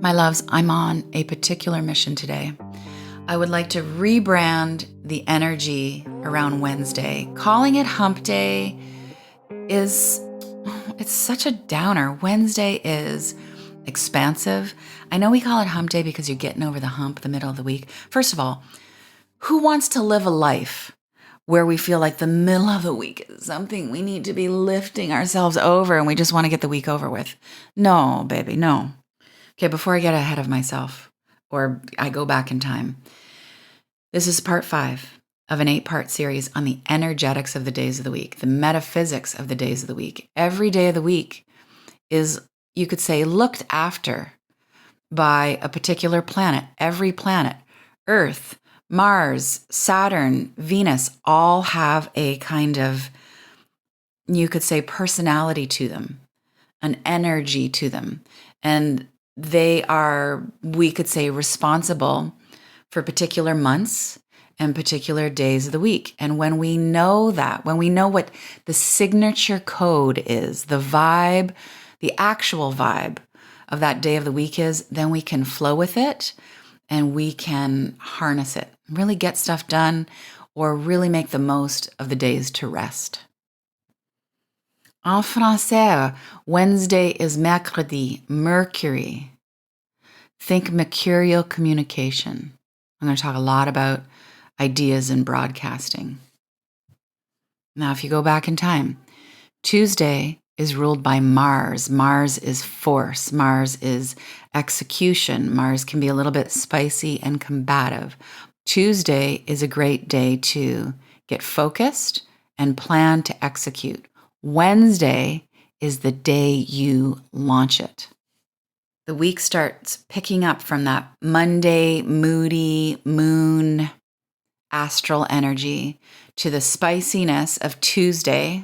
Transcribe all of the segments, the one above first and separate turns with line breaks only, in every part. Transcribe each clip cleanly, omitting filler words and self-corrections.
My loves, I'm on a particular mission today. I would like to rebrand the energy around Wednesday. Calling it Hump Day it's such a downer. Wednesday is expansive. I know we call it Hump Day because you're getting over the hump, the middle of the week. First of all, who wants to live a life where we feel like the middle of the week is something we need to be lifting ourselves over and we just want to get the week over with? No, baby, no. Okay, before I get ahead of myself or I go back in time, this is part 5 of an 8-part series on the energetics of the days of the week, the metaphysics of the days of the week. Every day of the week is, you could say, looked after by a particular planet. Every planet, Earth, Mars, Saturn, Venus, all have a kind of, you could say, personality to them, an energy to them. And they are, we could say, responsible for particular months and particular days of the week. And when we know that, when we know what the signature code is, the vibe, the actual vibe of that day of the week is, then we can flow with it and we can harness it, really get stuff done, or really make the most of the days to rest. En français, Wednesday is mercredi, Mercury. Think mercurial communication. I'm going to talk a lot about ideas in broadcasting. Now, if you go back in time, Tuesday is ruled by Mars. Mars is force. Mars is execution. Mars can be a little bit spicy and combative. Tuesday is a great day to get focused and plan to execute. Wednesday is the day you launch it. The week starts picking up from that Monday, moody, moon, astral energy to the spiciness of Tuesday.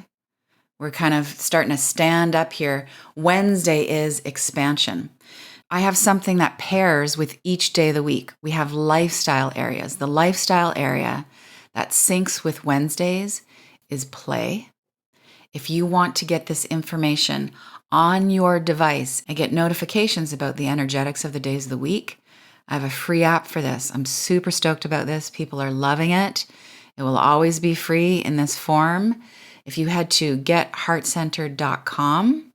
We're kind of starting to stand up here. Wednesday is expansion. I have something that pairs with each day of the week. We have lifestyle areas. The lifestyle area that syncs with Wednesdays is play. If you want to get this information on your device and get notifications about the energetics of the days of the week, I have a free app for this. I'm super stoked about this. People are loving it. It will always be free in this form. If you head to getheartcentered.com,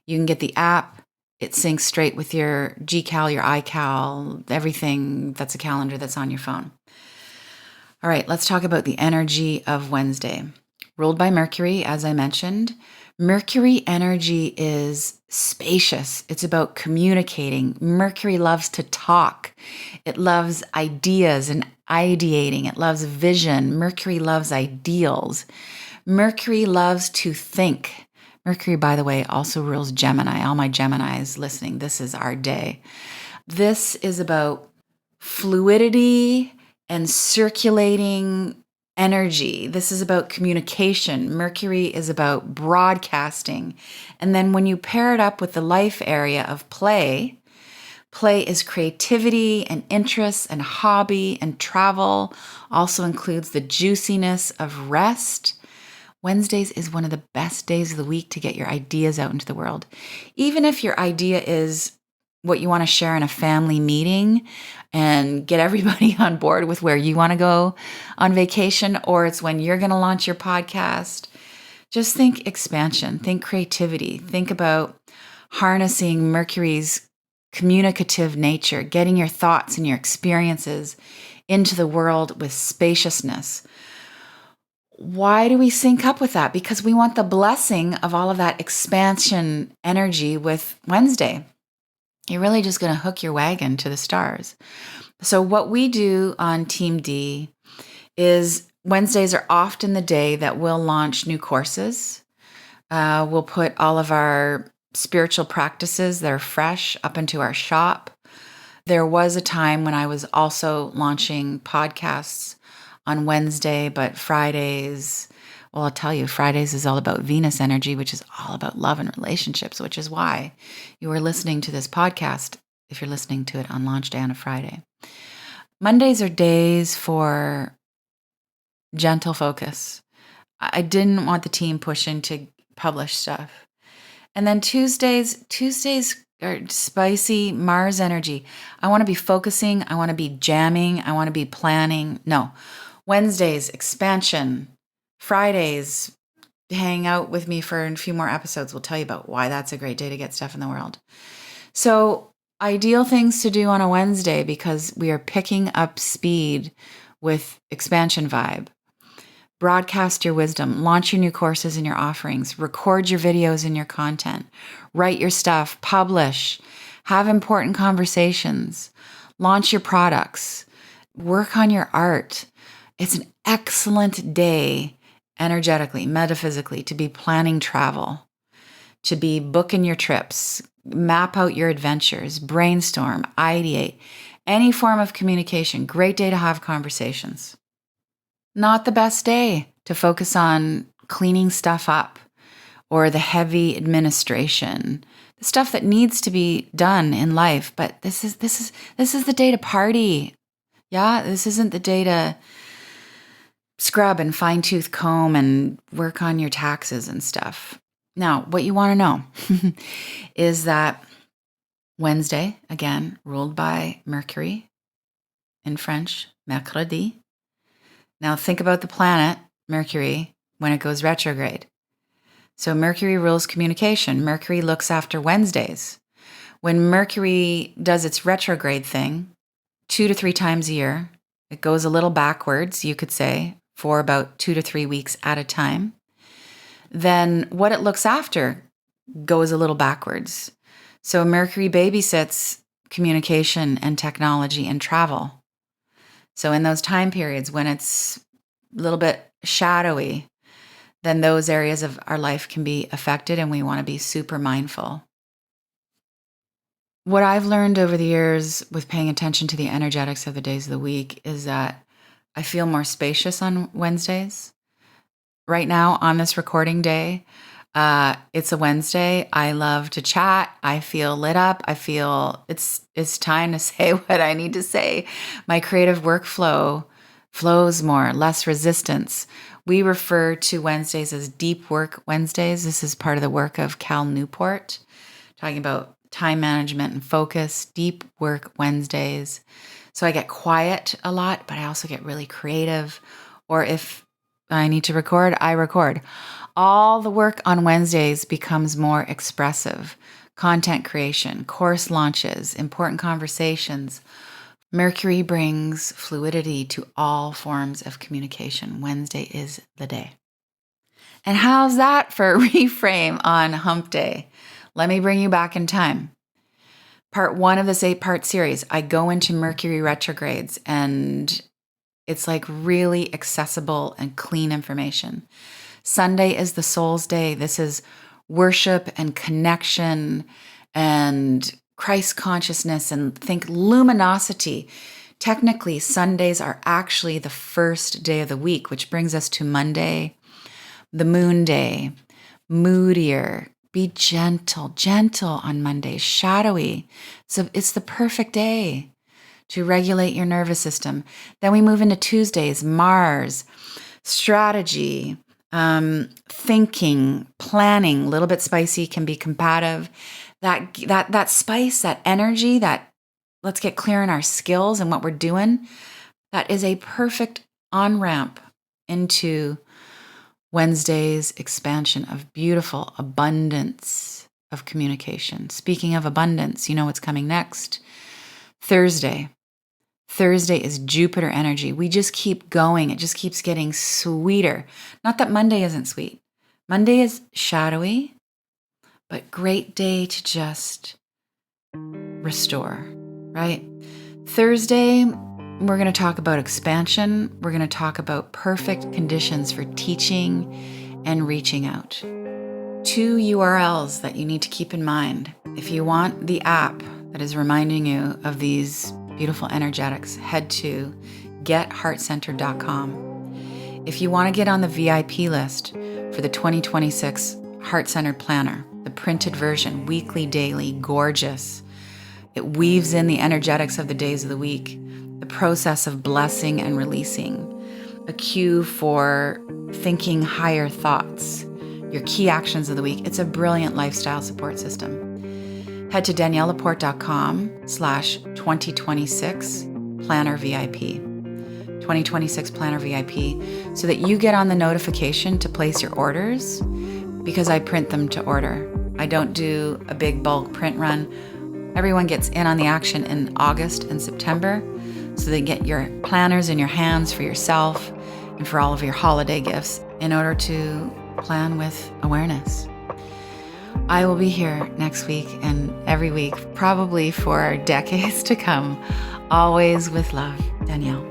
you can get the app. It syncs straight with your GCal, your iCal, everything that's a calendar that's on your phone. All right, let's talk about the energy of Wednesday. Ruled by Mercury, as I mentioned. Mercury energy is spacious. It's about communicating. Mercury loves to talk. It loves ideas and ideating. It loves vision. Mercury loves ideals. Mercury loves to think. Mercury, by the way, also rules Gemini. All my Geminis listening, this is our day. This is about fluidity and circulating energy. This is about communication. Mercury is about broadcasting. And then when you pair it up with the life area of play, play is creativity and interests and hobby and travel, also includes the juiciness of rest. Wednesdays is one of the best days of the week to get your ideas out into the world. Even if your idea is what you want to share in a family meeting and get everybody on board with where you want to go on vacation, or it's when you're going to launch your podcast, just think expansion, think creativity, think about harnessing Mercury's communicative nature, getting your thoughts and your experiences into the world with spaciousness. Why do we sync up with that? Because we want the blessing of all of that expansion energy with Wednesday. You're really just going to hook your wagon to the stars. So what we do on Team D is Wednesdays are often the day that we'll launch new courses. We'll put all of our spiritual practices that are fresh up into our shop. There was a time when I was also launching podcasts on Wednesday, but Fridays, well, I'll tell you, Fridays is all about Venus energy, which is all about love and relationships, which is why you are listening to this podcast if you're listening to it on launch day on a Friday. Mondays are days for gentle focus. I didn't want the team pushing to publish stuff. And then Tuesdays or spicy Mars energy. I want to be focusing. I want to be jamming. I want to be planning. No. Wednesdays, expansion. Fridays, hang out with me for a few more episodes. We'll tell you about why that's a great day to get stuff in the world. So, ideal things to do on a Wednesday because we are picking up speed with expansion vibe. Broadcast your wisdom, launch your new courses and your offerings, record your videos and your content, write your stuff, publish, have important conversations, launch your products, work on your art. It's an excellent day energetically, metaphysically, to be planning travel, to be booking your trips, map out your adventures, brainstorm, ideate, any form of communication. Great day to have conversations. Not the best day to focus on cleaning stuff up or the heavy administration, the stuff that needs to be done in life. But this is the day to party. Yeah, this isn't the day to scrub and fine-tooth comb and work on your taxes and stuff. Now, what you want to know is that Wednesday, again, ruled by Mercury, in French, Mercredi. Now think about the planet, Mercury, when it goes retrograde. So Mercury rules communication. Mercury looks after Wednesdays. When Mercury does its retrograde thing, 2 to 3 times a year, it goes a little backwards, you could say, for about 2 to 3 weeks at a time. Then what it looks after goes a little backwards. So Mercury babysits communication and technology and travel. So in those time periods when it's a little bit shadowy, then those areas of our life can be affected and we want to be super mindful. What I've learned over the years with paying attention to the energetics of the days of the week is that I feel more spacious on Wednesdays. Right now on this recording day, it's a Wednesday. I love to chat. I feel lit up. I feel it's time to say what I need to say. My creative workflow flows more, less resistance. We refer to Wednesdays as deep work Wednesdays. This is part of the work of Cal Newport, talking about time management and focus, deep work Wednesdays. So I get quiet a lot, but I also get really creative. Or if I need to record, I record. All the work on Wednesdays becomes more expressive. Content creation, course launches, important conversations. Mercury brings fluidity to all forms of communication. Wednesday is the day. And how's that for a reframe on Hump Day? Let me bring you back in time. Part 1 of this 8-part series, I go into Mercury retrogrades and it's like really accessible and clean information. Sunday is the soul's day. This is worship and connection and Christ consciousness and think luminosity. Technically, Sundays are actually the first day of the week, which brings us to Monday, the moon day, moodier. Be gentle on Mondays, shadowy. So it's the perfect day to regulate your nervous system. Then we move into Tuesdays, Mars, strategy, thinking, planning, a little bit spicy, can be combative. That spice, that energy, that let's get clear on our skills and what we're doing, that is a perfect on-ramp into Wednesday's expansion of beautiful abundance of communication. Speaking of abundance, you know what's coming next? Thursday. Thursday is Jupiter energy. We just keep going. It just keeps getting sweeter. Not that Monday isn't sweet. Monday is shadowy, but great day to just restore, right? Thursday, we're going to talk about expansion. We're going to talk about perfect conditions for teaching and reaching out. 2 URLs that you need to keep in mind. If you want the app that is reminding you of these beautiful energetics, head to getheartcentered.com. If you want to get on the VIP list for the 2026 Heart Centered Planner, the printed version, weekly, daily, gorgeous. It weaves in the energetics of the days of the week, the process of blessing and releasing, a cue for thinking higher thoughts, your key actions of the week. It's a brilliant lifestyle support system. head to daniellelaporte.com/2026planner VIP. 2026 Planner VIP, so that you get on the notification to place your orders, because I print them to order. I don't do a big bulk print run. Everyone gets in on the action in August and September, so they get your planners in your hands for yourself and for all of your holiday gifts in order to plan with awareness. I will be here next week and every week, probably for decades to come, always with love, Danielle.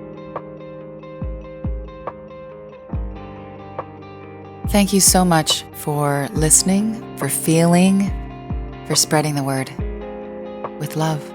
Thank you so much for listening, for feeling, for spreading the word. With love.